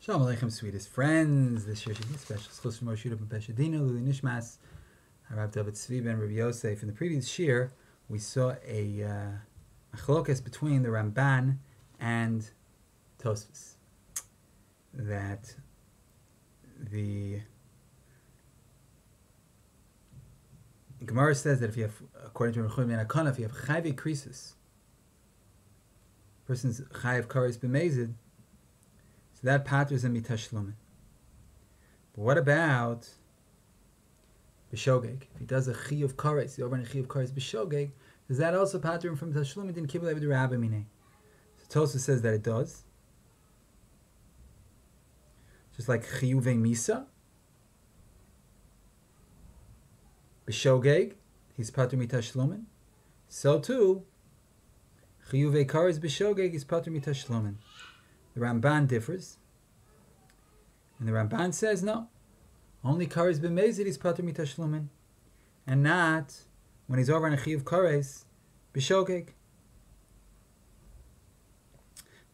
Shalom Aleichem, sweetest friends. This year should be a special schus from Moshe and Peshadina, Luli Nishmas, Harav David Tzvi ben Rabbi Yosef. In the previous shir, we saw a machlokas between the Ramban and Tosfos. That the Gemara says that if you have, according to Rechon ben Akana, if you have Chayavei Krisus, person's Chayav Kares b'mezid, so that paters him mitashlumin. But what about Bi-shogeg? If he does a chi of kares, the over and a chi of kares Bi-shogeg, does that also pater him from tashlumin? Didn't kibbutz the rabbi minei. So Tosfos says that it does. Just like Chayavei misa, Bi-shogeg, he's pater mitashlumin. So too, Chayavei kares Bi-shogeg is pater mitashlumin. The Ramban differs, and the Ramban says no, only kares b'mezid is pater mitashlumin, and not when he's over on a chi of kares Bi-shogeg.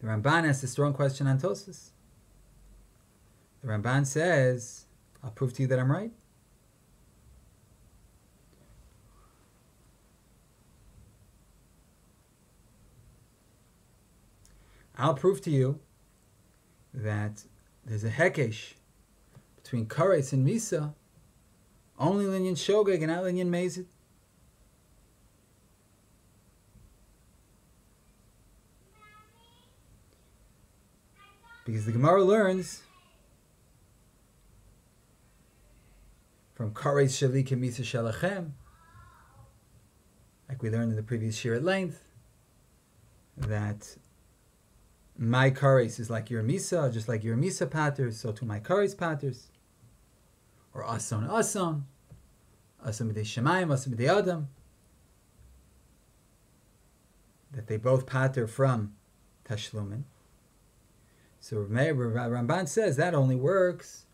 The Ramban asks a strong question on Tosfos. The Ramban says, I'll prove to you that I'm right. I'll prove to you that there's a hekesh between kares and misa, only linyan shogeg and not linyan mezid. Because the Gemara learns from kares shali ke misa shalachem, like we learned in the previous shir at length, that my kares is like your misa, just like your misa paters, so to my kares paters. Or ason, ason b'dei shemayim, ason b'dei adam. That they both pater from tashlumin. So Ramban says that only works.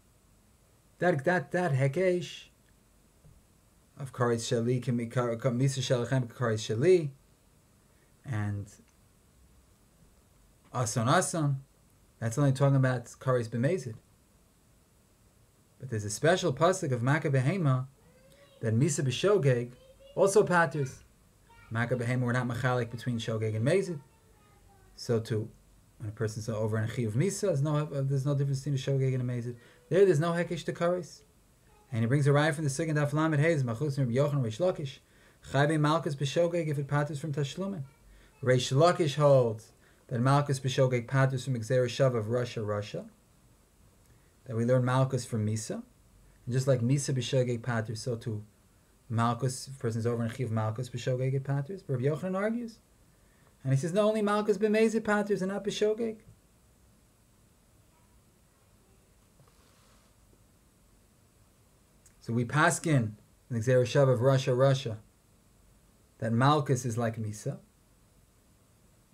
That hekesh of kares shali can be misa shalachem kares shali, and Ason, that's only talking about kares b'mezid. But there's a special pasuk of Makkah behema that misa b'shogeg also paters. Makkah behema were not machalik between shogeg and mezid. So too, when a person's over in a chi of misa, there's no difference between a shogeg and a mezid. There's no hekesh to kares. And he brings a raya from the second daf lamed hayz machlos Rabbi Yochanan Reish Lakish Chayavei malchus b'shogeg if it paters from tashlumin. Reish Lakish holds that Malchus Bi-shogeg paters from Gzeira Shav of Russia. That we learn Malchus from Misa. And just like Misa Bi-shogeg paters, so too Malchus, if a person's over in a chi of Malchus Bi-shogeg it paters. But Rabbi Yochanan argues. And he says, no, only Malchus b'mezid paters and not Bi-shogeg. So we paskin in the Gzeira Shav of Russia, that Malchus is like Misa.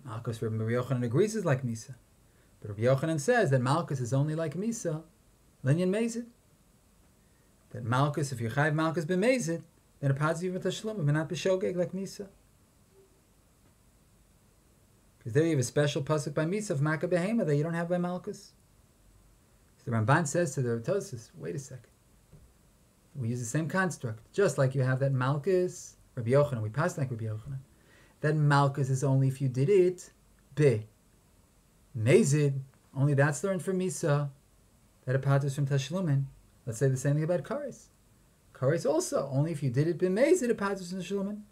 Malchus, Rabbi Yochanan agrees is like Misa. But Rabbi Yochanan says that Malchus is only like Misa, linyan mezid. That Malchus, if you chayav Malchus b'mezid, then it passes you with tashlumin, but not b'shogeg like Misa. Because there you have a special pasuk by Misa of Makkah behema that you don't have by Malchus. So the Ramban says to the Tosfos, wait a second. We use the same construct. Just like you have that Malchus, Rabbi Yochanan, we pass like Rabbi Yochanan. That Malchus is only if you did it mezid. Only that's learned from Misa. That it paters from tashlumin. Let's say the same thing about kares. Kares also only if you did it mezid it paters from tashlumin,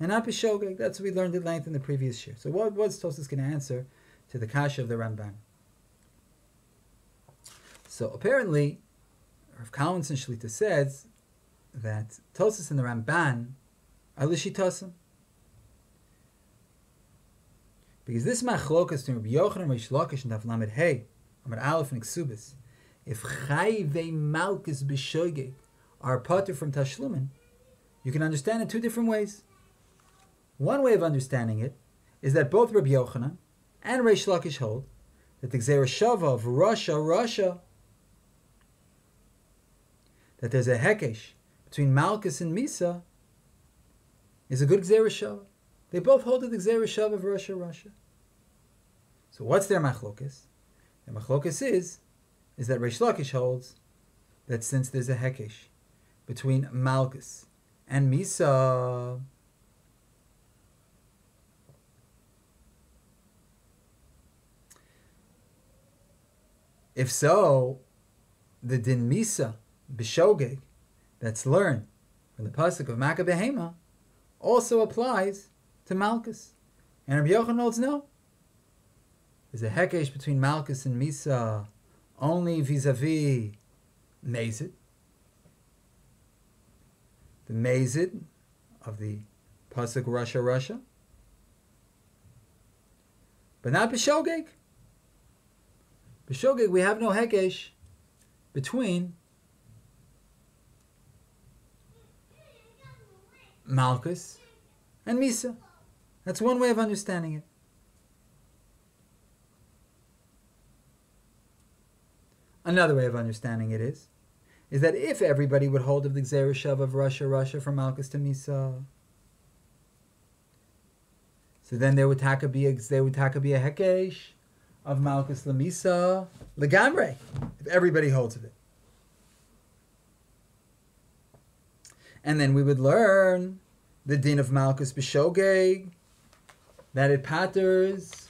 and not b'shogeg. That's what we learned at length in the previous year. So what's Tosfos going to answer to the kasha of the Ramban? So apparently, Rav Kalmanson Shlita says that Tosfos and the Ramban are l'shitasim. Because this machlokas to Rabbi Yochanan Reish Lakish and Daf Lamed Hey, Amar Aleph and Ksubis, if Chayavei malchus b'shogeg are pater from tashlumin, you can understand it two different ways. One way of understanding it is that both Rabbi Yochanan and Reish Lakish hold that the Gzeira Shava of Russia, that there's a hekesh between malchus and misa, is a good Gzeira Shava. They both hold the Gzeira Shav of Russia. So what's their machlokas? Their machlokas is is that Reish Lakish holds that since there's a hekesh between Malkus and Misa, if so, the din Misa, Bi-shogeg, that's learned from the pasuk of Makkah Behema, also applies to Malkus. And Rabbi Yochanan holds no. There's a hekesh between Malkus and Misa only vis-a-vis Mazid. The Mazid of the pasuk Russia, Russia. But not Bi-shogeg. Bi-shogeg, we have no hekesh between Malkus and Misa. That's one way of understanding it. Another way of understanding it is that if everybody would hold of the Gzeira Shav of Russia, Russia from Malkus to Misa, so then there would taka be a hekesh of Malkus Lamisa Legamre, if everybody holds of it. And then we would learn the din of Malkus Bi-shogeg, that it patters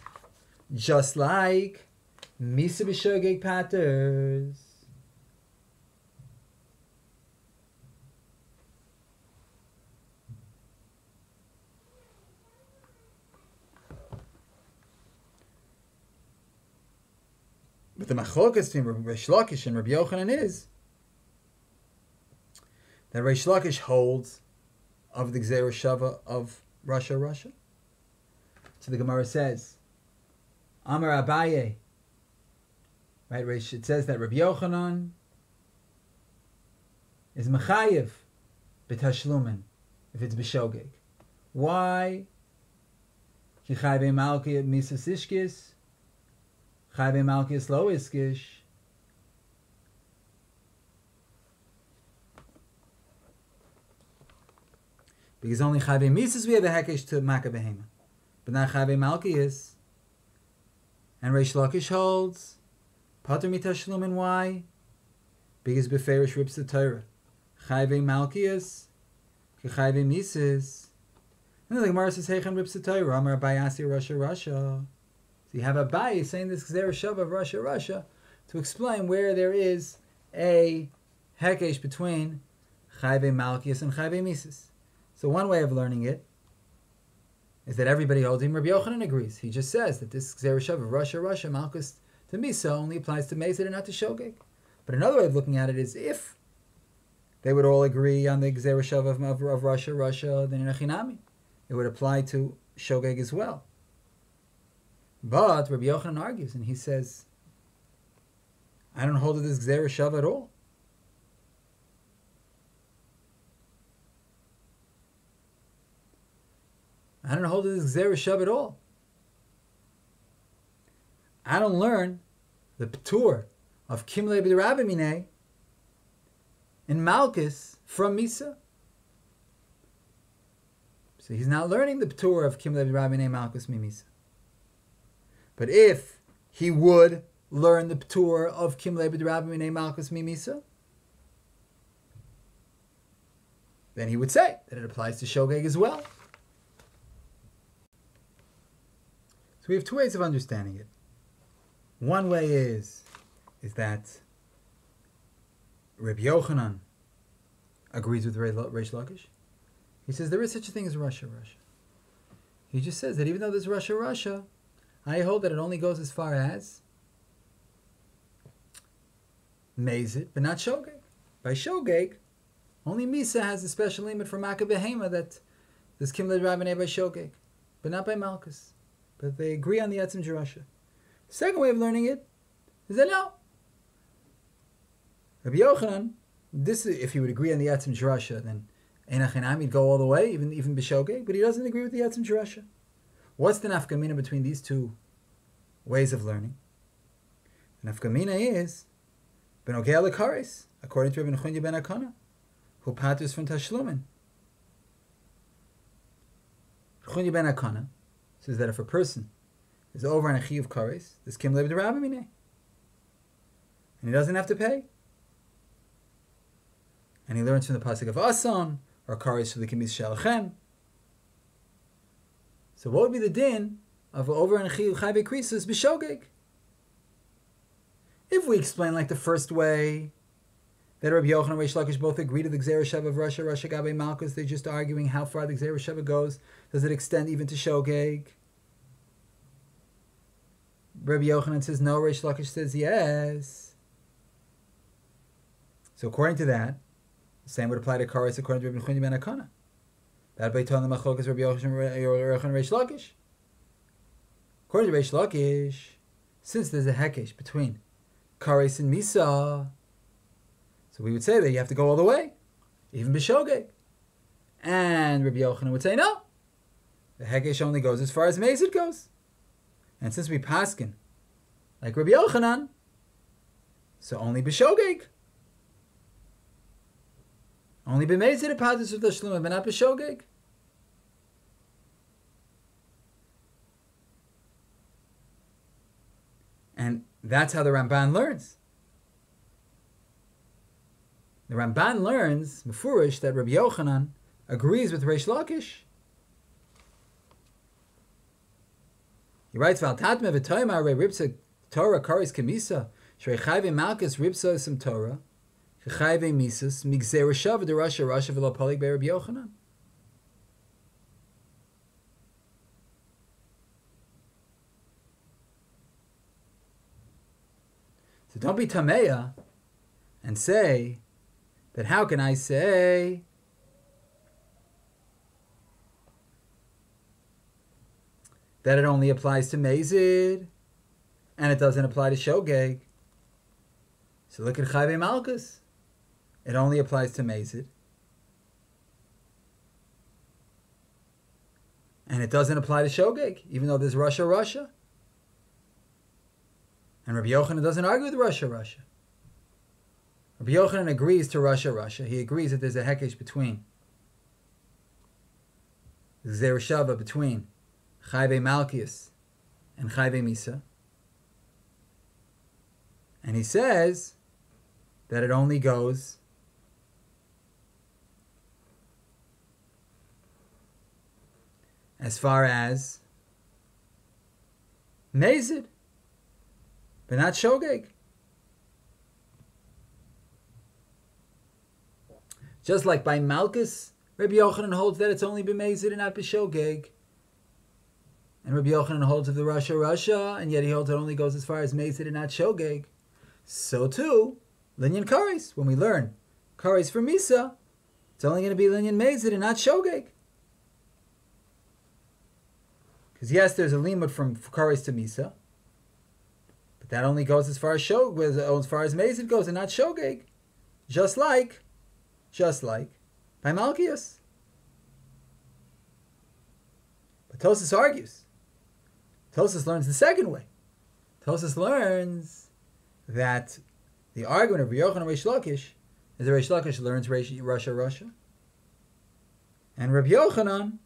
just like Misa Bi-shogeg patters. But the machlokas between Reish Lakish and Rabbi Yochanan is that Reish Lakish holds of the Gzeira Shava of Russia, Russia. So the Gemara says, Amar Abaye, right? It says that Rabbi Yochanan is mechayev b'tashlumin if it's Bi-shogeg. Why? Ki chayvei malki misas ishkis, chayvei malki is lo iskish. Because only chayvei misas we have a hekesh to Makkah Behema, but not chayvei malki is. And Reish Lakish holds pater mitashlumin. Why? Because beferish rips the Torah. Chayvei malkias, chayvei mises. And then the Gemara says, "Heichan rips the Torah." Amar Abayasi Russia, Russia. So you have Abayi saying this Gzeira Shav of Russia, Russia, to explain where there is a hekesh between chayvei malkias and chayvei mises. So one way of learning it is that everybody holds him. Rabbi Yochanan agrees. He just says that this Gzeira Shav of Russia, Russia, malkus to Misa only applies to Mazid and not to Shogeg. But another way of looking at it is if they would all agree on the Gzeira Shav of Russia, Russia, then in Achinami, it would apply to Shogeg as well. But Rabbi Yochanan argues, and he says, I don't hold of this Gzeira Shav at all. I don't hold of this Gzeira Shav at all. I don't learn the P'tur of Kimlei B'Rabbi Minei in Malkus from Misa. So he's not learning the P'tur of Kimlei B'Rabbi Minei Malkus Mimisa. But if he would learn the P'tur of Kimlei B'Rabbi Minei Malkus Mimisa, then he would say that it applies to Shogeg as well. So we have two ways of understanding it. One way is that Rabbi Yochanan agrees with Reish Lakish. He says there is such a thing as Russia, Russia. He just says that even though there's Russia, Russia, I hold that it only goes as far as Mazid, but not Shogeg. By Shogeg, only Misa has a special limit for Makkah Behema that there's Kimlei B'Rabbi by Shogeg, but not by Malkus. But they agree on the Etzim Jerusha. The second way of learning it is that no. Rabbi Yochanan, if he would agree on the Etzim Jerusha, then Einachinam, he'd go all the way, even Bi-shogeg, but he doesn't agree with the Etzim Jerusha. What's the nafkamina between these two ways of learning? The nafkamina is Benogea Lekaris, according to Rabbi Nechunya ben Akana, who patters from Tashlumin. Nechunya ben Akana says that if a person is over on a chiyuv kares, there's Kimlei B'Rabbi Minei. and he doesn't have to pay. And he learns from the pasuk of Asan, or Karis for the Kimis Shalchem. So what would be the din of over in Chayavei Krisus Bi-shogeg? If we explain like the first way, that Rabbi Yochanan and Reish Lakish both agree to the Gzeira Sheva of Rasha Gabe Malkus, they're just arguing how far the Gzeira Sheva goes. Does it extend even to Shogeg? Rabbi Yochanan says no, Reish Lakish says yes. So according to that, the same would apply to Karis according to Rabbi Chuni ben Akana. That by telling the Machlokas Rabbi Yochanan and Reish Lakish. According to Reish Lakish, since there's a hekesh between Karis and Misa, so we would say that you have to go all the way, even Bi-shogeg. And Rabbi Yochanan would say no. The hekesh only goes as far as Mezid goes. And since we paskin like Rabbi Yochanan, so only Bi-shogeg. Only b'mezid a patus with the shluma, but not Bi-shogeg. And that's how the Ramban learns. The Ramban learns, Mefurish, that Rabbi Yochanan agrees with Reish Lakish. He writes, "Val tatme v'toyma re ripsa Torah karis kamisa shrei chayve malchus ripsa some Torah chayve misas migzera shav de Rasha v'lo polig be Rabbi Yochanan." So don't be tameya and say that how can I say that it only applies to Mezid and it doesn't apply to Shogeg? So look at Chayavei Malkus. It only applies to Mezid. And it doesn't apply to Shogeg, even though there's Rasha. And Rabbi Yochanan doesn't argue with Rasha. Rabbi Yochanan agrees to Rasha. He agrees that there's a hekesh between Gzeira Shava, between Chayavei Malkius and Chayavei Misa. And he says that it only goes as far as Mezid, but not Shogeg. Just like by Malkus, Rabbi Yochanan holds that it's only b'mezid and not b'shogeg. And Rabbi Yochanan holds of the Rasha, and yet he holds it only goes as far as mezid and not shogeg. So too, Linyan Kares. When we learn Kares for Misa, it's only going to be Linyan Mezid and not shogeg. Because yes, there's a limud from Kares to Misa, but that only goes as far as Mezid goes and not shogeg. Just like by Malkius. But Tosas argues. Tosas learns the second way. Tosas learns that the argument of Rabbi Yochanan and Reish Lakish is that Reish Lakish learns Rasha. And Rabbi Yochanan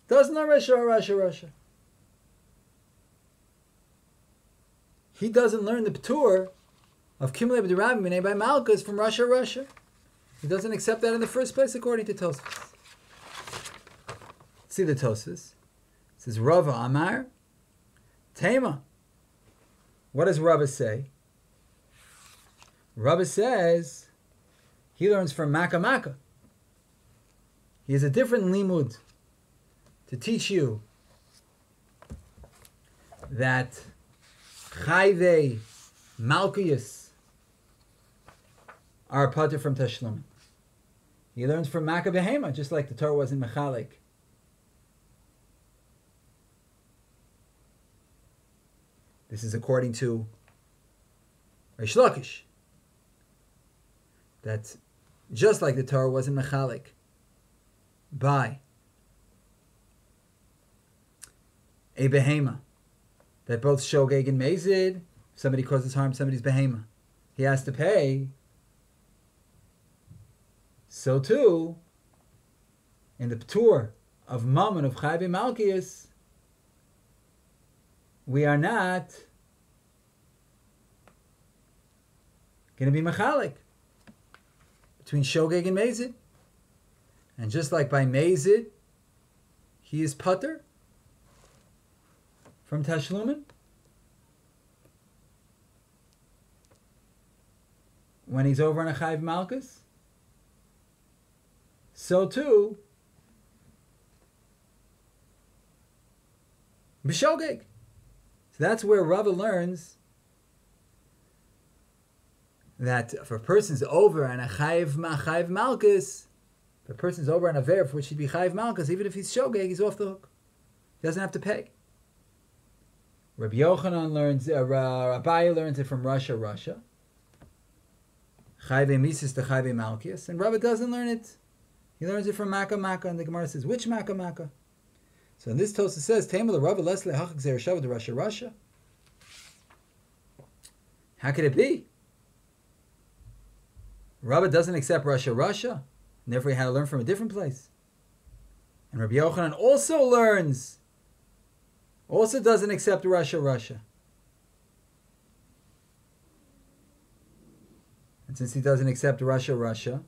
doesn't learn Rasha. He doesn't learn the P'tur of Kimlei B'Dirabim Minei by Malkus from Rasha. He doesn't accept that in the first place, according to Tosfos. See the Tosfos. It says, Rava Amar, Tema. What does Rava say? Rava says, he learns from Maka. He has a different limud to teach you that Chayavei Malkius are a pater from Tashlum. He learns from Maka Behema, just like the Torah was in Mechalik. This is according to Reish Lakish. That just like the Torah was in Mechalik by a Behema, that both Shogeg and Mezid, if somebody causes harm, somebody's Behema, he has to pay. So too, in the P'tur of Mammon of Chayavei Malkius, we are not going to be mechalik between shogeg and mezid. And just like by mezid, he is putter from tashlumin. When he's over on a chayiv malchus, so too Bi-shogeg. So that's where Rava learns that if a person's over on a chayiv malchus, if a person's over on a ver for which he'd be chayiv malchus, even if he's shogeg, he's off the hook. He doesn't have to pay. Rabbi Yochanan learns, Abaye learns it from Russia. Chayavei mises to Chayavei malchus, and Rava doesn't learn it. He learns it from Maka, and the Gemara says, which Maka? So in this Tosafos says, Tema the Rava lesle hachak zer shava to Russia. How could it be? Rava doesn't accept Russia, and therefore he had to learn from a different place. And Rabbi Yochanan also doesn't accept Russia. And since he doesn't accept Russia, Rabbi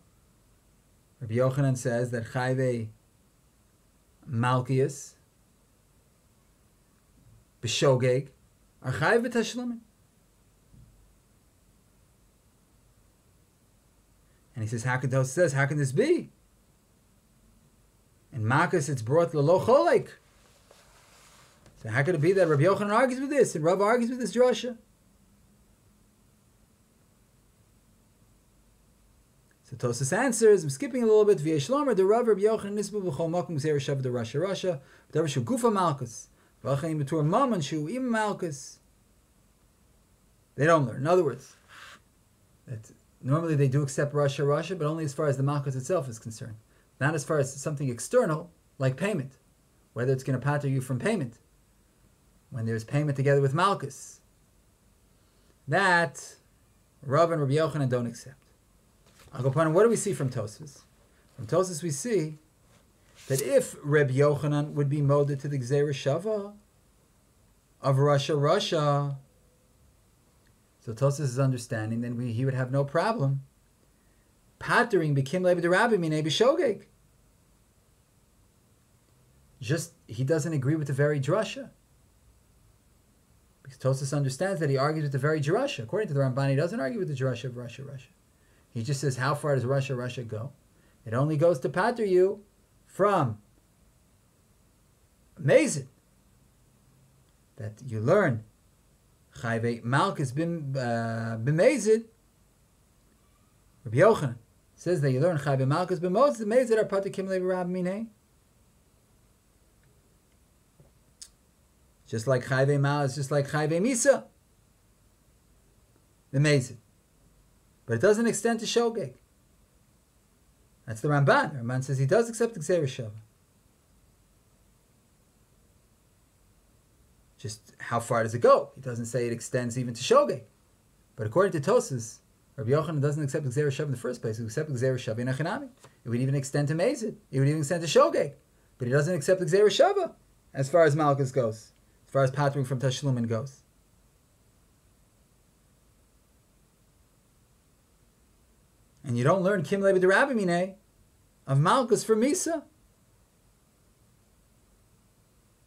Yochanan says that Chayavei Malchus, Bi-shogeg, are Chayiv b'tashlumin. And he says, how can this be? In Malchus it's brought l'lo cholek. So how could it be that Rabbi Yochanan argues with this and Rav argues with this drasha? So Tosafos answers, I'm skipping a little bit, V'yeshlomer, the Rav Rabbi Yochanan nisbu b'chol makom gzeir shav de Russia, whatever shu gufa malchus, v'achayim b'tur maman shu im malchus. They don't learn. In other words, that normally they do accept Russia, but only as far as the malchus itself is concerned. Not as far as something external, like payment, whether it's going to pater you from payment. When there's payment together with malchus, that Rav and Rabbi Yochanan don't accept. I'll go upon what do we see from Tosafos? From Tosafos we see that if Rabbi Yochanan would be molded to the Gzeira Shava of Russia, so Tosafos is understanding, then he would have no problem patering B'kim Leib D'Rabbi Minei Bi-shogeg. Just, he doesn't agree with the very drasha. Because Tosafos understands that he argues with the very drasha. According to the Ramban, he doesn't argue with the drasha of Russia. He just says, how far does Russia go? It only goes to pater you from Mezid. That you learn Chayavei Malchus b'Mezid. Rabbi Yochanan says that you learn Chayavei Malchus b'Mezid are pater kim levi rab minei. Just like Chayavei Malchus, just like Chayavei Misa, b'Mezid. But it doesn't extend to shogeg. That's the Ramban. The Ramban says he does accept the Gzeira Shava. Just how far does it go? He doesn't say it extends even to shogeg. But according to Tosafos, Rabbi Yochanan doesn't accept the Gzeira Shava in the first place. He accepts the Gzeira Shava in Achanami. It would even extend to Mezid. It would even extend to shogeg. But he doesn't accept the Gzeira Shava as far as Malchus goes, as far as patering from Tashlumin goes. And you don't learn Kim Levi D'Rabbi Minei of Malchus for Misa.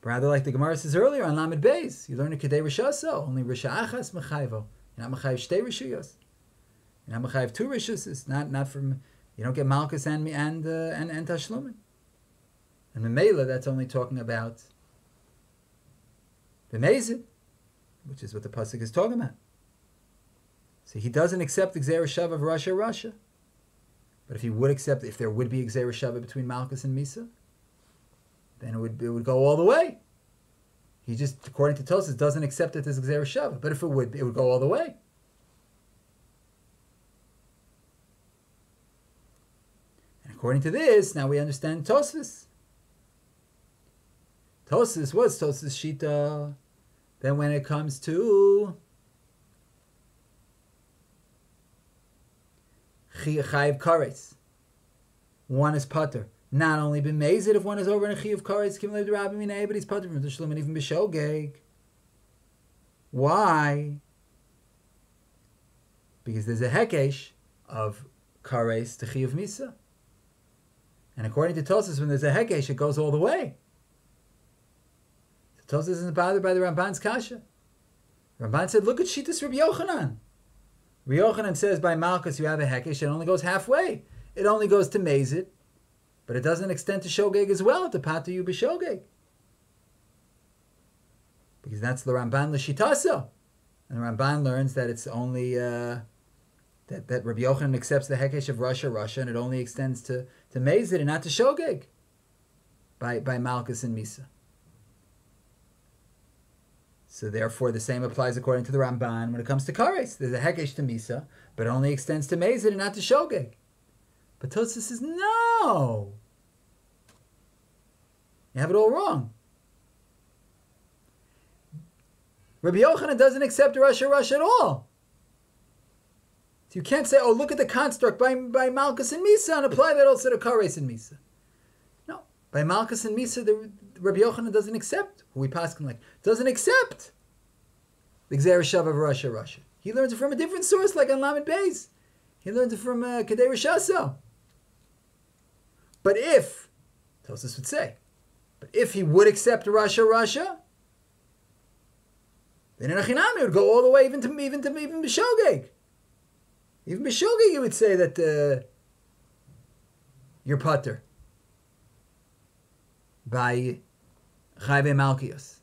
Rather, like the Gemara says earlier on Lamed Beis, you learn a Kedei Rishaso, only Risha Achas Mechayvo. You're not Mechayiv Shtei Rishuyos. You're not Mechayiv two Rishus. Not from, you don't get Malchus and Tashlumin. And Memela, that's only talking about the Mezid, which is what the pasuk is talking about. So he doesn't accept the Gzeira Shava of Russia. But if he would accept, if there would be a Gzeira Shava between Malchus and Misa, then it would go all the way. He just, according to Tosafos, doesn't accept it as Gzeira Shava. But if it would go all the way. And according to this, now we understand Tosafos. What's Tosafos Shita? Then when it comes to Chayiv Kares, one is pater. Not only b'Mezid if one is over in a Chayiv Kares, Kim Lev D'Rabbi Minei, but he's pater from Tashlumin and even Bi-shogeg. Why? Because there's a hekesh of kares to chiyuv misa. And according to Tosfos, when there's a hekesh, it goes all the way. So Tosfos isn't bothered by the Ramban's kasha. Ramban said, look at Shittas Rabbi Yochanan. Rabbi Yochanan says by Malchus you have a hekesh, it only goes halfway. It only goes to Mezid, but it doesn't extend to Shogeg as well, to Patayu Bi-shogeg. Because that's the Ramban L'shitasa. And the Ramban learns that it's only, that Rabbi Yochanan accepts the hekesh of Russia, and it only extends to Mezid and not to Shogeg by Malchus and Misa. So therefore, the same applies according to the Ramban when it comes to Kares. There's a hekesh to Misa, but it only extends to Mezid and not to Shogeg. But Tosfos says, no! You have it all wrong. Rabbi Yochanan doesn't accept Russia at all. So you can't say, oh, look at the construct by Malchus and Misa and apply that also to Kares and Misa. No. By Malchus and Misa, Rabbi Yochanan doesn't accept, who we paskin like, doesn't accept the Gzeir Shav of Russia. He learns it from a different source, like on Lamed Beis. He learns it from Kedei Rishaso. But if, Tosfos would say, but if he would accept Russia, then in Achinami it would go all the way even Bi-shogeg. Even Bi-shogeg, you would say that you're pater by Chayavei Malkios.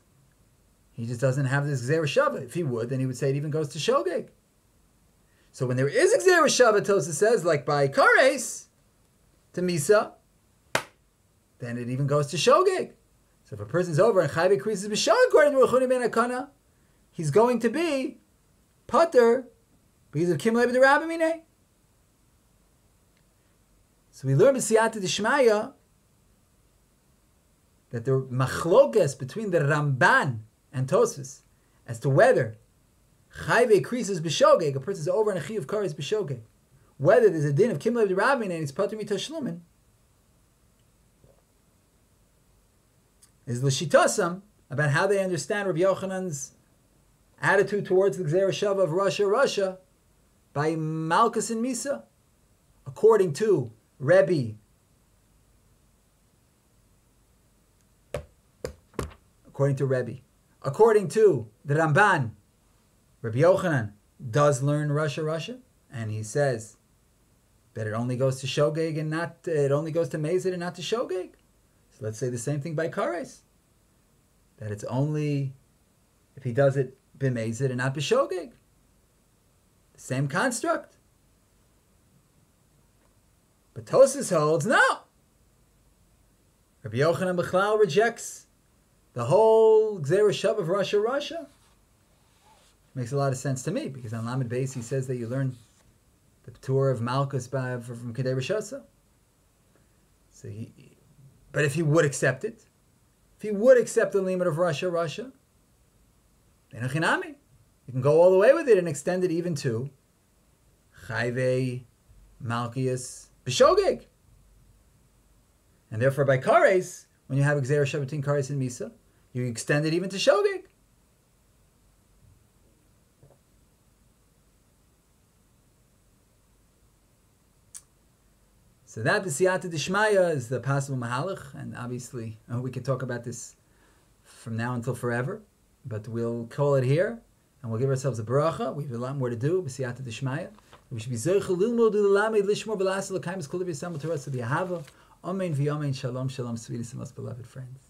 He just doesn't have this Gzeir Shava. If he would, then he would say it even goes to Shogeg. So when there is a Gzeir Shava, Tosfos says, like by Kares to Misa, then it even goes to Shogeg. So if a person's over and Chayavei Krisus Bi-shogeg according to Rechuni ben Akana, he's going to be pater because of Kimlei b'derabba minei. So we learn b'siyata d'shmaya that the machlokas between the Ramban and Tosfos as to whether Chayavei Krisus Bi-shogeg, a person's over and a chiyuv kares Bi-shogeg, whether there's a din of Kimlei b'derabba minei and it's pater mitashlumin, is l'shitasam about how they understand Rabbi Yochanan's attitude towards the Gzeir Shava of Russia by Malchus and Misa, according to Rebbe, according to the Ramban, Rabbi Yochanan does learn Russia, and he says that it only goes to Shogeg and not, it only goes to Mezid and not to Shogeg. So let's say the same thing by Kares, that it's only if he does it b'mezid and not b'shogeg. The same construct. But Tosfos holds, no. Rabbi Yochanan B'chlal rejects the whole Gzeir Shav of Russia. Makes a lot of sense to me, because on Lamed Beis he says that you learn the P'tur of Malchus from Kedei Rishaso. So but if he would accept it, if he would accept the limit of Russia, then Achinami, you can go all the way with it and extend it even to Chayavei Malkius Bi-shogeg. And therefore by Kares, when you have a Gzeir Shav between Kares and Misa, you extend it even to Shogeg. So that b'siyata d'shmaya is the possible mahalach, and obviously we could talk about this from now until forever, but we'll call it here, and we'll give ourselves a bracha. We have a lot more to do b'siyata d'shmaya. We should be zeichel lilmod u'lamed lishmor v'lasel l'kaimis kol v'yisam v'torah v'yahava. Amen v'yamen. Shalom, shalom, sweetest and most beloved friends.